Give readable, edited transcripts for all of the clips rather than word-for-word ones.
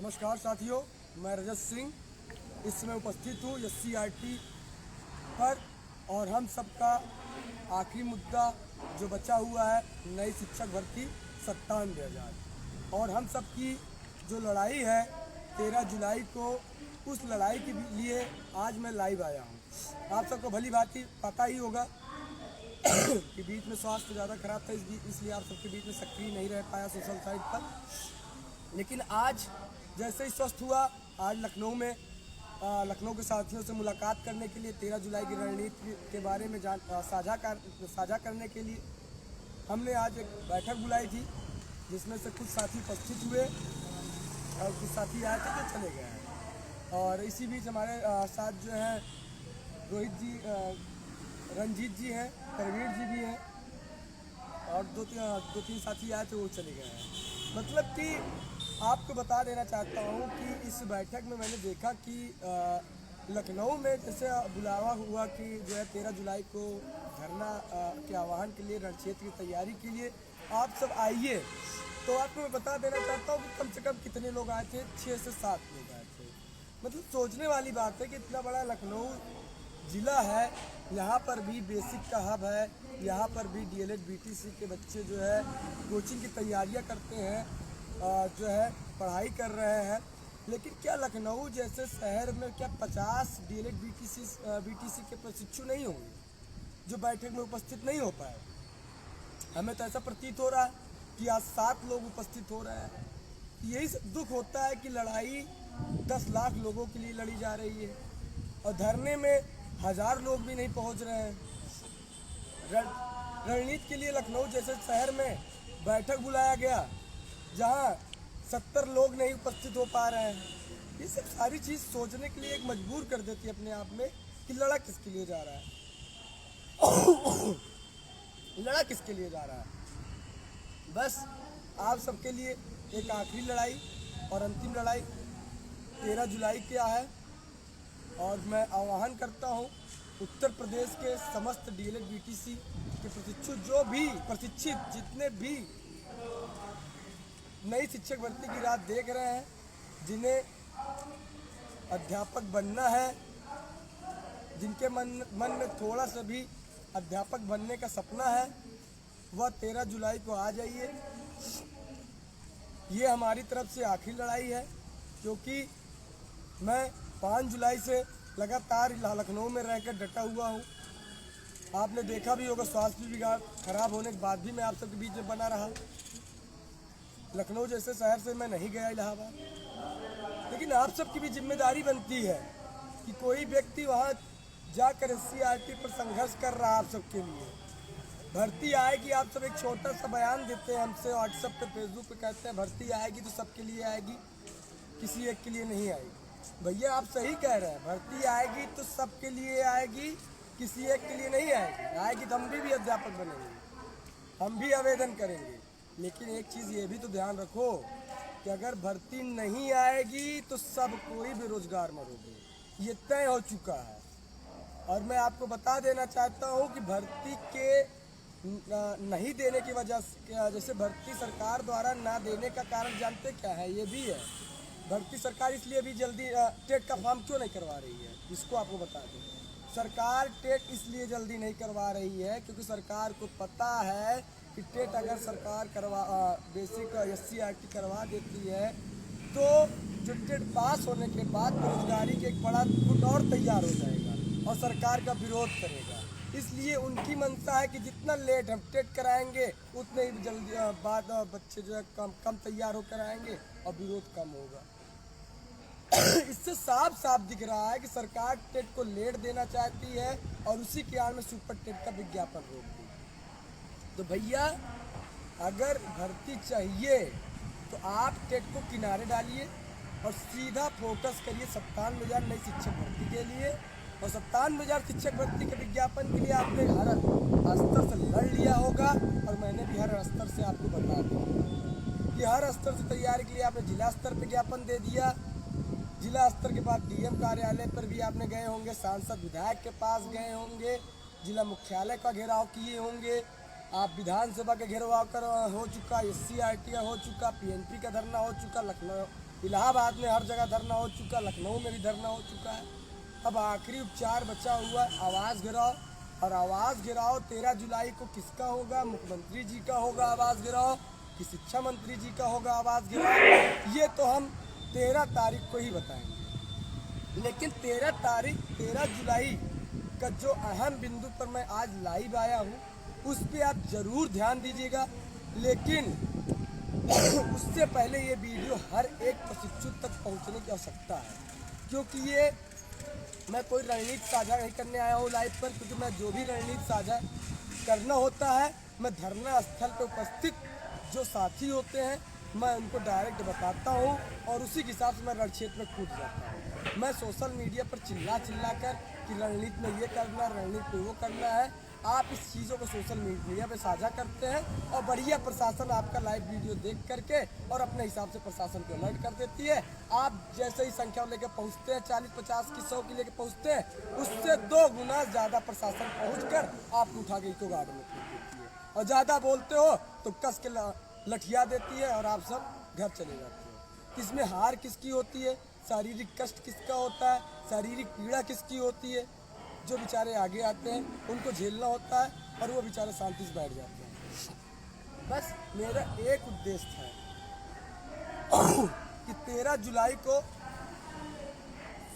नमस्कार साथियों, मैं रजत सिंह इस समय उपस्थित हूँ SCRT पर। और हम सबका आखिरी मुद्दा जो बचा हुआ है, नई शिक्षक भर्ती 97,000। और हम सबकी जो लड़ाई है 13 जुलाई को, उस लड़ाई के लिए आज मैं लाइव आया हूँ। आप सबको भली भांति पता ही होगा कि बीच में स्वास्थ्य ज़्यादा खराब था, इसलिए आप सबके बीच में सक्रिय नहीं रह पाया सोशल साइट पर। लेकिन आज जैसे ही स्वस्थ हुआ, आज लखनऊ के साथियों से मुलाकात करने के लिए 13 जुलाई की रणनीति के बारे में साझा करने के लिए हमने आज एक बैठक बुलाई थी, जिसमें से कुछ साथी उपस्थित हुए और कुछ साथी आए थे जो चले गए हैं। और इसी बीच हमारे साथ जो हैं रोहित जी, रंजीत जी हैं, करवीर जी भी हैं, और दो तीन साथी आए थे वो चले गए हैं। मतलब कि आपको बता देना चाहता हूँ कि इस बैठक में मैंने देखा कि लखनऊ में जैसे बुलावा हुआ कि जो है 13 जुलाई को धरना के आह्वान के लिए, रण क्षेत्र की तैयारी के लिए आप सब आइए। तो आपको मैं बता देना चाहता हूँ कि कम से कम कितने लोग आए थे, 6 से 7 लोग आए थे। मतलब सोचने वाली बात है कि इतना बड़ा लखनऊ ज़िला है, यहाँ पर भी बेसिक का हब है, यहाँ पर भी DLED BTC के बच्चे जो है कोचिंग की तैयारियाँ करते हैं, जो है पढ़ाई कर रहे हैं। लेकिन क्या लखनऊ जैसे शहर में क्या 50 DLED BTC के प्रशिक्षु नहीं होंगे जो बैठक में उपस्थित नहीं हो पाए? हमें तो ऐसा प्रतीत हो रहा है कि आज 7 लोग उपस्थित हो रहे हैं। यही दुख होता है कि लड़ाई 10 लाख लोगों के लिए लड़ी जा रही है और धरने में 1000 लोग भी नहीं पहुंच रहे हैं। रणनीति के लिए लखनऊ जैसे शहर में बैठक बुलाया गया जहां 70 लोग नहीं उपस्थित हो पा रहे हैं। ये सब सारी चीज़ सोचने के लिए एक मजबूर कर देती है अपने आप में कि लड़ा किसके लिए जा रहा है लड़ा किसके लिए जा रहा है। बस आप सबके लिए एक आखिरी लड़ाई और अंतिम लड़ाई 13 जुलाई क्या है। और मैं आह्वान करता हूँ उत्तर प्रदेश के समस्त DLED BTC के प्रशिक्षु, जो भी प्रशिक्षित जितने भी नई शिक्षक भर्ती की राह देख रहे हैं, जिन्हें अध्यापक बनना है, जिनके मन में थोड़ा सा भी अध्यापक बनने का सपना है, वह 13 जुलाई को आ जाइए। ये हमारी तरफ से आखिरी लड़ाई है, क्योंकि मैं 5 जुलाई से लगातार लखनऊ में रहकर डटा हुआ हूँ। आपने देखा भी होगा, स्वास्थ्य विभाग खराब होने के बाद भी मैं आप सबके बीच में बना रहा। लखनऊ जैसे शहर से मैं नहीं गया इलाहाबाद, लेकिन आप सबकी भी जिम्मेदारी बनती है कि कोई व्यक्ति वहाँ जाकर SCRT पर संघर्ष कर रहा है आप सबके लिए। भर्ती आएगी, आप सब एक छोटा सा बयान देते हैं हमसे WhatsApp पे, Facebook पे, कहते हैं भर्ती आएगी तो सबके लिए आएगी, किसी एक के लिए नहीं आएगी। भैया आप सही कह रहे हैं, भर्ती आएगी तो सबके लिए आएगी, किसी एक के लिए नहीं आएगी। आएगी तो हम भी अध्यापक बनेंगे, हम भी आवेदन करेंगे। लेकिन एक चीज़ ये भी तो ध्यान रखो कि अगर भर्ती नहीं आएगी तो सब कोई बेरोजगार मरोगे, ये तय हो चुका है। और मैं आपको बता देना चाहता हूँ कि भर्ती के नहीं देने की वजह से, जैसे भर्ती सरकार द्वारा ना देने का कारण जानते क्या है? ये भी है, भर्ती सरकार इसलिए भी जल्दी टेट का फॉर्म क्यों नहीं करवा रही है, इसको आपको बता दें। सरकार टेट इसलिए जल्दी नहीं करवा रही है क्योंकि सरकार को पता है कि टेट अगर सरकार बेसिक SCRT करवा देती है तो जो टेट पास होने के बाद बेरोजगारी के एक बड़ा गुट और तैयार हो जाएगा और सरकार का विरोध करेगा। इसलिए उनकी मंशा है कि जितना लेट हम टेट कराएंगे उतने ही जल्दी बाद बच्चे जो है कम तैयार होकर आएंगे और विरोध कम होगा। इससे साफ साफ दिख रहा है कि सरकार टेट को लेट देना चाहती है और उसी के आड़ में सुपर टेट का विज्ञापन रोक दी। तो भैया अगर भर्ती चाहिए तो आप टेट को किनारे डालिए और सीधा फोकस करिए 97,000 नई शिक्षक भर्ती के लिए। और 97,000 शिक्षक भर्ती के विज्ञापन के लिए आपने हर स्तर से लड़ लिया होगा, और मैंने भी हर स्तर से आपको बता दिया कि हर स्तर से तैयारी के लिए आपने जिला स्तर पर ज्ञापन दे दिया। जिला स्तर के बाद DM कार्यालय पर भी आपने गए होंगे, सांसद विधायक के पास गए होंगे, जिला मुख्यालय का घेराव किए होंगे, आप विधानसभा के घेराव कर हो चुका, SCRT हो चुका, PNP का धरना हो चुका, इलाहाबाद में हर जगह धरना हो चुका, लखनऊ में भी धरना हो चुका है। अब आखिरी उपचार बचा हुआ आवाज़ गिराओ। और आवाज़ गिराओ 13 जुलाई को किसका होगा? मुख्यमंत्री जी का होगा आवाज़ गिराओ कि शिक्षा मंत्री जी का होगा आवाज़ गिराओ? ये तो हम 13 तारीख को ही बताएंगे। लेकिन 13 जुलाई का जो अहम बिंदु पर मैं आज लाइव आया हूँ उस पर आप ज़रूर ध्यान दीजिएगा। लेकिन उससे पहले ये वीडियो हर एक प्रशिक्षु तक पहुंचने की आवश्यकता है, क्योंकि ये मैं कोई रणनीति साझा नहीं करने आया हूँ लाइव पर, क्योंकि मैं जो भी रणनीति साझा करना होता है मैं धरना स्थल पर उपस्थित जो साथी होते हैं मैं उनको डायरेक्ट बताता हूँ और उसी के हिसाब से मैं रण क्षेत्र में कूद जाता हूँ। मैं सोशल मीडिया पर चिल्ला कर कि रणनीति में ये करना, रणनीति में वो करना है, आप इस चीज़ों को सोशल मीडिया पे साझा करते हैं और बढ़िया प्रशासन आपका लाइव वीडियो देख करके और अपने हिसाब से प्रशासन को अलर्ट कर देती है। आप जैसे ही संख्या लेकर पहुंचते हैं 40-50 की 100 की लेकर पहुंचते हैं, उससे 2 गुना ज़्यादा प्रशासन पहुंचकर आपको उठा के इको गार्ड में फेंक देती है और ज़्यादा बोलते हो तो कस के लठिया देती है और आप सब घर चले जाते हो। इसमें हार किसकी होती है? शारीरिक कष्ट किसका होता है? शारीरिक पीड़ा किसकी होती है? जो बेचारे आगे आते हैं उनको झेलना होता है और वो बेचारे शांति से बैठ जाते हैं। बस मेरा एक उद्देश्य है कि 13 जुलाई को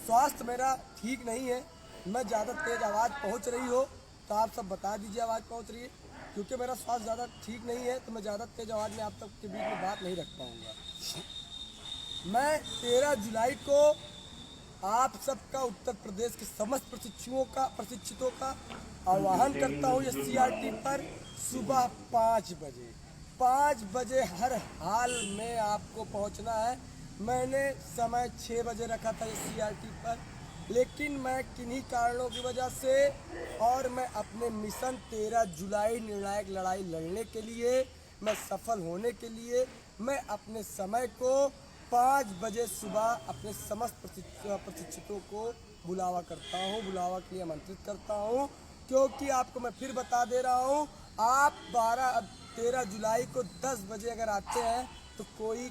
स्वास्थ्य मेरा ठीक नहीं है, मैं ज़्यादा तेज़ आवाज़ पहुंच रही हो तो आप सब बता दीजिए आवाज़ पहुंच रही है, क्योंकि मेरा स्वास्थ्य ज़्यादा ठीक नहीं है तो मैं ज़्यादा तेज़ आवाज़ में आप सबके बीच में बात नहीं रख पाऊँगा। मैं 13 जुलाई को आप सबका उत्तर प्रदेश के समस्त प्रशिक्षितों का आह्वान करता हूँ SCRT पर सुबह 5 बजे हर हाल में आपको पहुँचना है। मैंने समय 6 बजे रखा था SCRT पर, लेकिन मैं किन्हीं कारणों की वजह से और मैं अपने मिशन 13 जुलाई निर्णायक लड़ाई लड़ने के लिए, मैं सफल होने के लिए मैं अपने समय को 5 बजे सुबह अपने समस्त प्रशिक्षितों को बुलावा के लिए आमंत्रित करता हूं, क्योंकि आपको मैं फिर बता दे रहा हूं, आप 13 जुलाई को 10 बजे अगर आते हैं तो कोई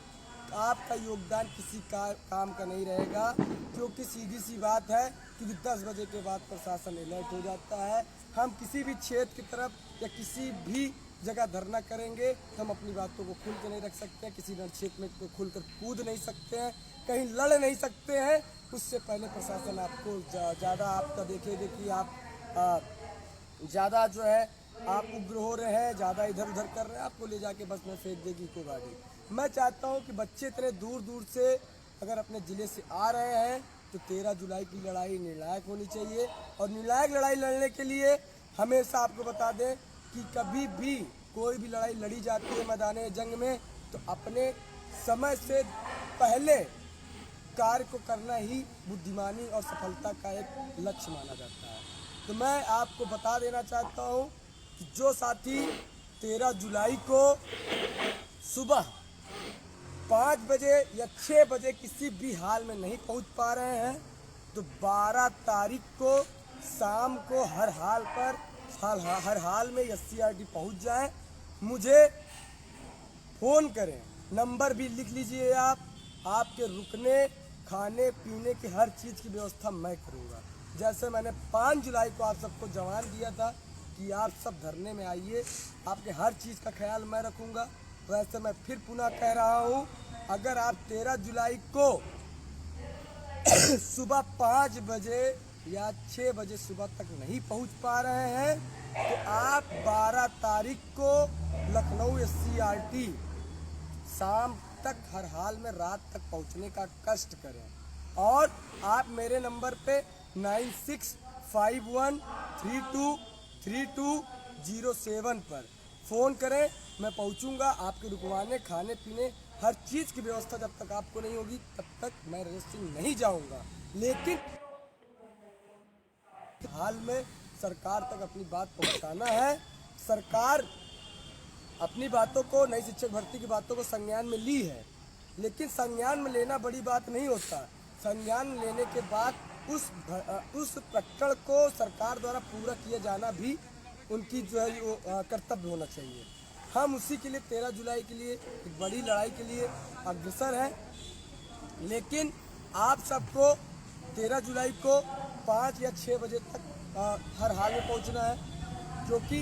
आपका योगदान किसी काम का नहीं रहेगा, क्योंकि सीधी सी बात है, क्योंकि 10 बजे के बाद प्रशासन अलर्ट हो जाता है। हम किसी भी क्षेत्र की तरफ या किसी भी जगह धरना करेंगे तो हम अपनी बातों को खुल के नहीं रख सकते हैं, किसी रण क्षेत्र में खुलकर कूद नहीं सकते हैं, कहीं लड़ नहीं सकते हैं। उससे पहले प्रशासन आपको ज़्यादा आपका देखेंगे कि आप ज़्यादा जो है आप उग्र हो रहे हैं, ज़्यादा इधर उधर कर रहे हैं, आपको ले जाके बस में फेंक देगी इको गाड़ी। मैं चाहता हूँ कि बच्चे इतने दूर दूर से अगर अपने ज़िले से आ रहे हैं तो 13 जुलाई की लड़ाई निर्णायक होनी चाहिए। और निर्णायक लड़ाई लड़ने के लिए हमेशा आपको बता दें कि कभी भी कोई भी लड़ाई लड़ी जाती है मैदान जंग में तो अपने समय से पहले कार्य को करना ही बुद्धिमानी और सफलता का एक लक्ष्य माना जाता है। तो मैं आपको बता देना चाहता हूँ कि जो साथी 13 जुलाई को सुबह 5 बजे या 6 बजे किसी भी हाल में नहीं पहुँच पा रहे हैं तो 12 तारीख को शाम को हर हाल में SCRT पहुंच जाएं, मुझे फ़ोन करें, नंबर भी लिख लीजिए आप। आपके रुकने खाने पीने की हर चीज़ की व्यवस्था मैं करूंगा। जैसे मैंने 5 जुलाई को आप सबको जवान दिया था कि आप सब धरने में आइए, आपके हर चीज़ का ख्याल मैं रखूंगा, वैसे मैं फिर पुनः कह रहा हूं, अगर आप 13 जुलाई को सुबह 5 बजे या 6 बजे सुबह तक नहीं पहुंच पा रहे हैं तो आप 12 तारीख को लखनऊ SCRT शाम तक हर हाल में रात तक पहुंचने का कष्ट करें। और आप मेरे नंबर पे 9651323207 पर फ़ोन करें, मैं पहुंचूंगा। आपके रुकवाने खाने पीने हर चीज़ की व्यवस्था जब तक आपको नहीं होगी तब तक मैं रजिस्ट्री नहीं जाऊंगा। लेकिन हाल में सरकार तक अपनी बात पहुंचाना है। सरकार अपनी बातों को, नई शिक्षक भर्ती की बातों को संज्ञान में ली है, लेकिन संज्ञान में लेना बड़ी बात नहीं होता। संज्ञान लेने के बाद उस प्रकरण को सरकार द्वारा पूरा किया जाना भी उनकी जो है वो कर्तव्य होना चाहिए। हम उसी के लिए 13 जुलाई के लिए एक बड़ी लड़ाई के लिए अग्रसर हैं लेकिन आप सबको 13 जुलाई को 5 या 6 बजे तक हर हाल में पहुंचना है, क्योंकि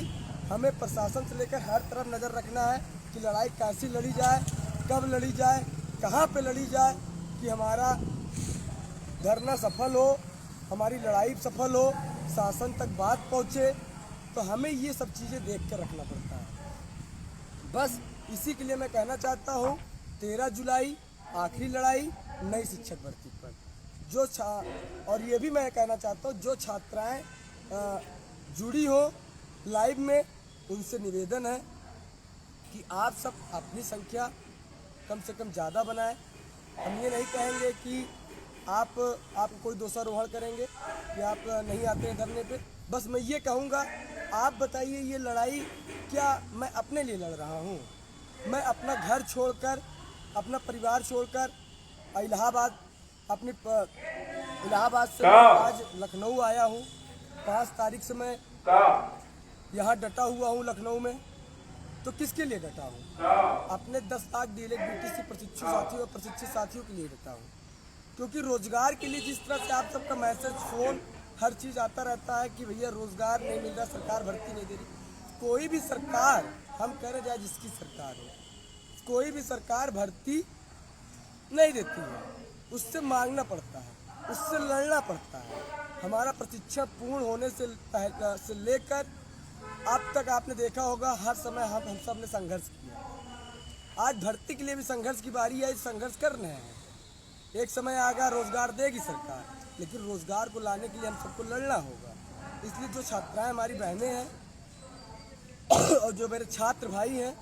हमें प्रशासन से लेकर हर तरफ नज़र रखना है कि लड़ाई कैसी लड़ी जाए, कब लड़ी जाए, कहाँ पे लड़ी जाए, कि हमारा धरना सफल हो, हमारी लड़ाई सफल हो, शासन तक बात पहुँचे। तो हमें ये सब चीज़ें देख कर रखना पड़ता है। बस इसी के लिए मैं कहना चाहता हूँ 13 जुलाई आखिरी लड़ाई नई शिक्षक भर्ती पर। और ये भी मैं कहना चाहता हूँ जो छात्राएं जुड़ी हो लाइव में, उनसे निवेदन है कि आप सब अपनी संख्या कम से कम ज़्यादा बनाएं। हम ये नहीं कहेंगे कि आप कोई दोषारोहण करेंगे कि आप नहीं आते हैं धरने पे। बस मैं ये कहूँगा, आप बताइए ये लड़ाई क्या मैं अपने लिए लड़ रहा हूँ? मैं अपना घर छोड़कर, अपना परिवार छोड़कर इलाहाबाद से आज लखनऊ आया हूँ। 5 तारीख से मैं यहाँ डटा हुआ हूँ लखनऊ में। तो किसके लिए डटा हूँ? अपने 10 लाख डीएलएड बीटीसी प्रशिक्षित साथियों के लिए डटा हूँ, क्योंकि रोजगार के लिए जिस तरह से आप सबका मैसेज, फोन, हर चीज़ आता रहता है कि भैया रोजगार नहीं मिल रहा, सरकार भर्ती नहीं दे रही। कोई भी सरकार, हम कह रहे जाए जिसकी सरकार हो, कोई भी सरकार भर्ती नहीं देती है, उससे मांगना पड़ता है, उससे लड़ना पड़ता है। हमारा प्रशिक्षण पूर्ण होने से लेकर अब तक आपने देखा होगा, हर समय हम सब ने संघर्ष किया। आज भर्ती के लिए भी संघर्ष की बारी है, संघर्ष कर रहे हैं। एक समय आएगा रोजगार देगी सरकार, लेकिन रोजगार को लाने के लिए हम सबको लड़ना होगा। इसलिए जो छात्राएं हमारी बहनें हैं और जो मेरे छात्र भाई हैं,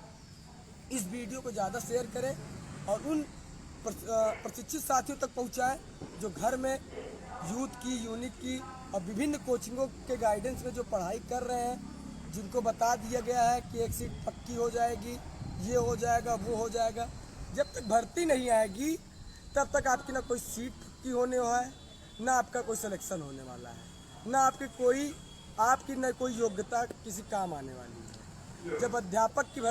इस वीडियो को ज़्यादा शेयर करें और उन प्रशिक्षित साथियों तक पहुंचाएं जो घर में यूथ की, यूनिट की और विभिन्न कोचिंगों के गाइडेंस में जो पढ़ाई कर रहे हैं, जिनको बता दिया गया है कि एक सीट पक्की हो जाएगी, ये हो जाएगा, वो हो जाएगा। जब तक भर्ती नहीं आएगी तब तक आपकी ना कोई सीट पक्की होने है, ना आपका कोई सिलेक्शन होने वाला है, ना आपकी न कोई योग्यता किसी काम आने वाली है। जब अध्यापक की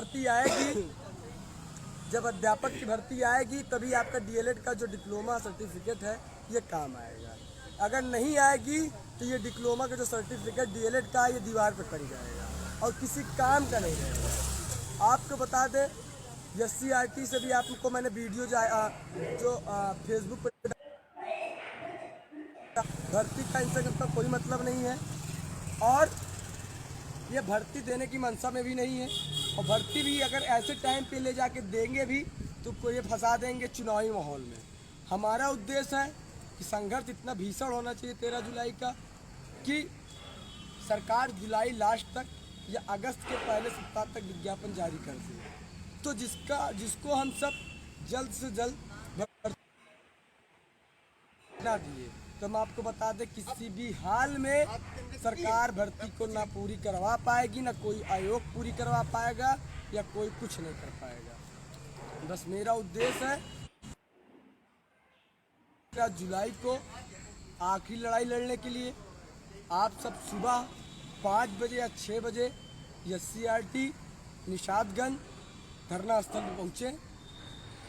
भर्ती आएगी तभी आपका डीएलएड का जो डिप्लोमा सर्टिफिकेट है ये काम आएगा। अगर नहीं आएगी तो ये डिप्लोमा का जो सर्टिफिकेट डीएलएड का है ये दीवार पर पड़ जाएगा और किसी काम का नहीं रहेगा। आपको बता दें, SCRT से भी आपको मैंने वीडियो जो फेसबुक पर भर्ती का, इनसे का कोई मतलब नहीं है और ये भर्ती देने की मंशा में भी नहीं है। और भर्ती भी अगर ऐसे टाइम पे ले जाके देंगे भी तो कोई फंसा देंगे चुनावी माहौल में। हमारा उद्देश्य है कि संघर्ष इतना भीषण होना चाहिए 13 जुलाई का कि सरकार जुलाई लास्ट तक या अगस्त के पहले सप्ताह तक विज्ञापन जारी कर दे, तो जिसको हम सब जल्द से जल्द ना दिए। तो हम आपको बता दें, किसी भी हाल में सरकार भर्ती को ना पूरी करवा पाएगी, ना कोई आयोग पूरी करवा पाएगा या कोई कुछ नहीं कर पाएगा। बस मेरा उद्देश्य है 13 जुलाई को आखिरी लड़ाई लड़ने के लिए आप सब सुबह 5 बजे या 6 बजे SCRT निशादगंज धरना स्थल पर पहुँचे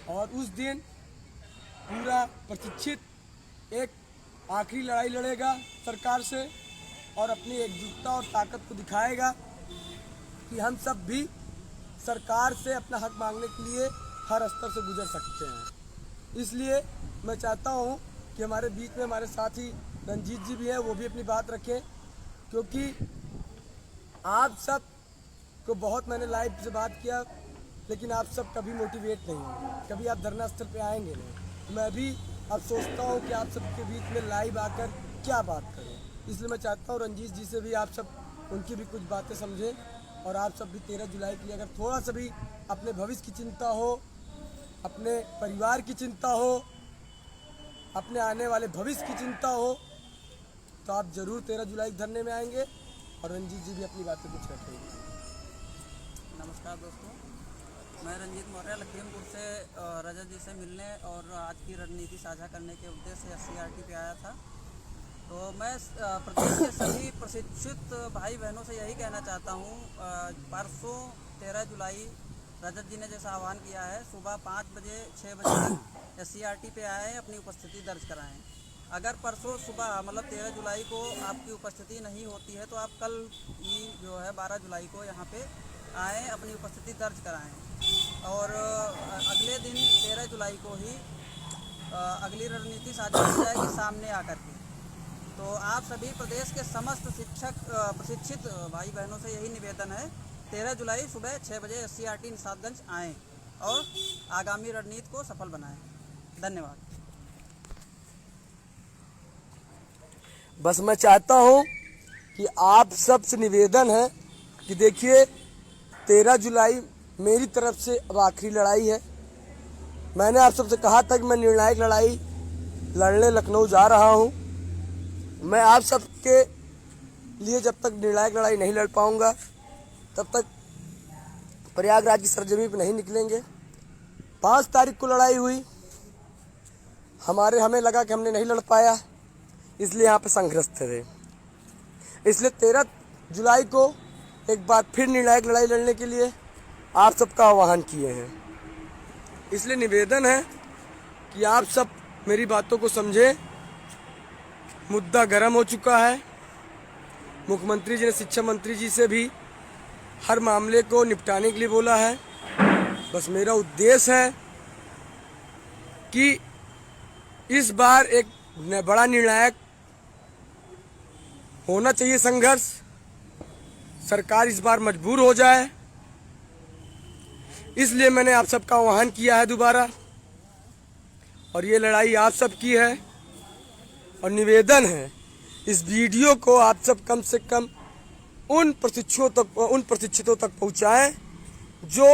और उस दिन पूरा प्रशिक्षित एक आखिरी लड़ाई लड़ेगा सरकार से और अपनी एकजुटता और ताकत को दिखाएगा कि हम सब भी सरकार से अपना हक मांगने के लिए हर स्तर से गुजर सकते हैं। इसलिए मैं चाहता हूं कि हमारे बीच में हमारे साथी रंजीत जी भी हैं, वो भी अपनी बात रखें, क्योंकि आप सब को बहुत मैंने लाइव से बात किया, लेकिन आप सब कभी मोटिवेट नहीं होंगे, कभी आप धरना स्थल पे आएंगे नहीं। मैं भी अब सोचता हूँ कि आप सबके बीच में लाइव आकर क्या बात करूँ। इसलिए मैं चाहता हूँ रंजीत जी से भी आप सब उनकी भी कुछ बातें समझें और आप सब भी 13 जुलाई के लिए अगर थोड़ा सा भी अपने भविष्य की चिंता हो, अपने परिवार की चिंता हो, अपने आने वाले भविष्य की चिंता हो, तो आप ज़रूर 13 जुलाई धरने में आएंगे और रंजीत जी भी अपनी बातें कुछ रखेंगे। नमस्कार दोस्तों, मैं रंजीत मौर्य लखीमपुर से रजत जी से मिलने और आज की रणनीति साझा करने के उद्देश्य से SCRT पे आया था। तो मैं प्रदेश के सभी प्रशिक्षित भाई बहनों से यही कहना चाहता हूँ, परसों 13 जुलाई रजत जी ने जैसा आह्वान किया है, सुबह 5 बजे 6 बजे SCRT पे आएँ, अपनी उपस्थिति दर्ज कराएं। अगर परसों सुबह मतलब 13 जुलाई को आपकी उपस्थिति नहीं होती है तो आप कल ही जो है 12 जुलाई को यहाँ पे आएँ, अपनी उपस्थिति दर्ज कराएं। और अगले दिन 13 जुलाई को ही अगली रणनीति साझा की जाएगी सामने आकर के। तो आप सभी प्रदेश के समस्त प्रशिक्षित भाई बहनों से यही निवेदन है, 13 जुलाई सुबह 6 बजे SCRT निशादगंज आएँ और आगामी रणनीति को सफल बनाएं। धन्यवाद। बस मैं चाहता हूं कि आप सबसे निवेदन है कि देखिए 13 जुलाई मेरी तरफ से अब आखिरी लड़ाई है। मैंने आप सबसे कहा था कि मैं निर्णायक लड़ाई लड़ने लखनऊ जा रहा हूं। मैं आप सबके लिए जब तक निर्णायक लड़ाई नहीं लड़ पाऊंगा तब तक प्रयागराज की सरजमी पर नहीं निकलेंगे। 5 तारीख को लड़ाई हुई, हमें लगा कि हमने नहीं लड़ पाया, इसलिए यहाँ पे संघर्ष थे। इसलिए 13 जुलाई को एक बार फिर निर्णायक लड़ाई लड़ने के लिए आप सबका आह्वान किए हैं। इसलिए निवेदन है कि आप सब मेरी बातों को समझें। मुद्दा गर्म हो चुका है। मुख्यमंत्री जी ने शिक्षा मंत्री जी से भी हर मामले को निपटाने के लिए बोला है। बस मेरा उद्देश्य है कि इस बार एक बड़ा निर्णायक होना चाहिए संघर्ष। सरकार इस बार मजबूर हो जाए, इसलिए मैंने आप सबका आह्वान किया है दोबारा। और ये लड़ाई आप सब की है। और निवेदन है इस वीडियो को आप सब कम से कम उन प्रशिक्षितों तक पहुंचाएं जो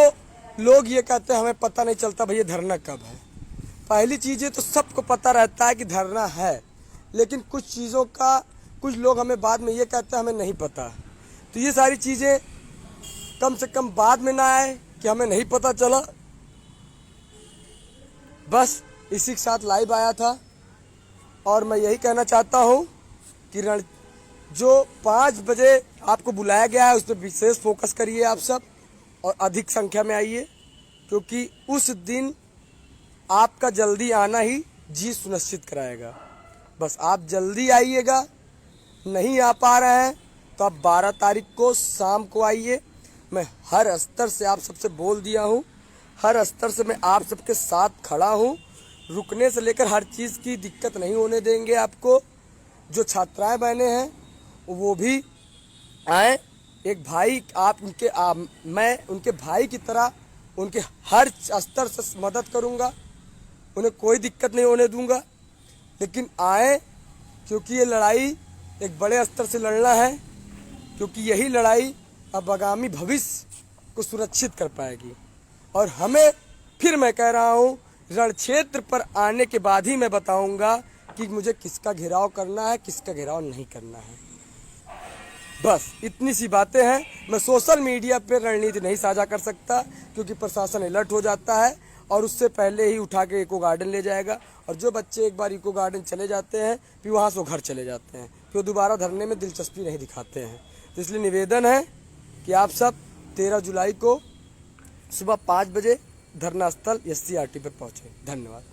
लोग ये कहते हैं हमें पता नहीं चलता भैया धरना कब है। पहली चीज़ें तो सबको पता रहता है कि धरना है, लेकिन कुछ चीज़ों का कुछ लोग हमें बाद में ये कहते हैं हमें नहीं पता। तो ये सारी चीज़ें कम से कम बाद में ना आए कि हमें नहीं पता चला। बस इसी के साथ लाइव आया था और मैं यही कहना चाहता हूँ कि जो 5 बजे आपको बुलाया गया है उस पर विशेष फोकस करिए आप सब और अधिक संख्या में आइए, क्योंकि उस दिन आपका जल्दी आना ही जीत सुनिश्चित कराएगा। बस आप जल्दी आइएगा। नहीं आ पा रहे हैं तो आप 12 तारीख को शाम को आइए। मैं हर स्तर से आप सबसे बोल दिया हूँ, हर स्तर से मैं आप सबके साथ खड़ा हूँ। रुकने से लेकर हर चीज़ की दिक्कत नहीं होने देंगे आपको। जो छात्राएं बहने हैं वो भी आए। एक भाई मैं उनके भाई की तरह उनके हर स्तर से मदद करूँगा, उन्हें कोई दिक्कत नहीं होने दूंगा। लेकिन आए, क्योंकि ये लड़ाई एक बड़े स्तर से लड़ना है, क्योंकि यही लड़ाई अब आगामी भविष्य को सुरक्षित कर पाएगी। और हमें फिर मैं कह रहा हूँ रण क्षेत्र पर आने के बाद ही मैं बताऊंगा कि मुझे किसका घेराव करना है, किसका घेराव नहीं करना है। बस इतनी सी बातें हैं। मैं सोशल मीडिया पर रणनीति नहीं साझा कर सकता, क्योंकि प्रशासन अलर्ट हो जाता है और उससे पहले ही उठा के इको गार्डन ले जाएगा। और जो बच्चे एक बार इको गार्डन चले जाते हैं फिर वहाँ से घर चले जाते हैं, फिर दोबारा धरने में दिलचस्पी नहीं दिखाते हैं। तो इसलिए निवेदन है कि आप सब 13 जुलाई को सुबह 5 बजे धरना स्थल SCRT पर पहुँचे। धन्यवाद।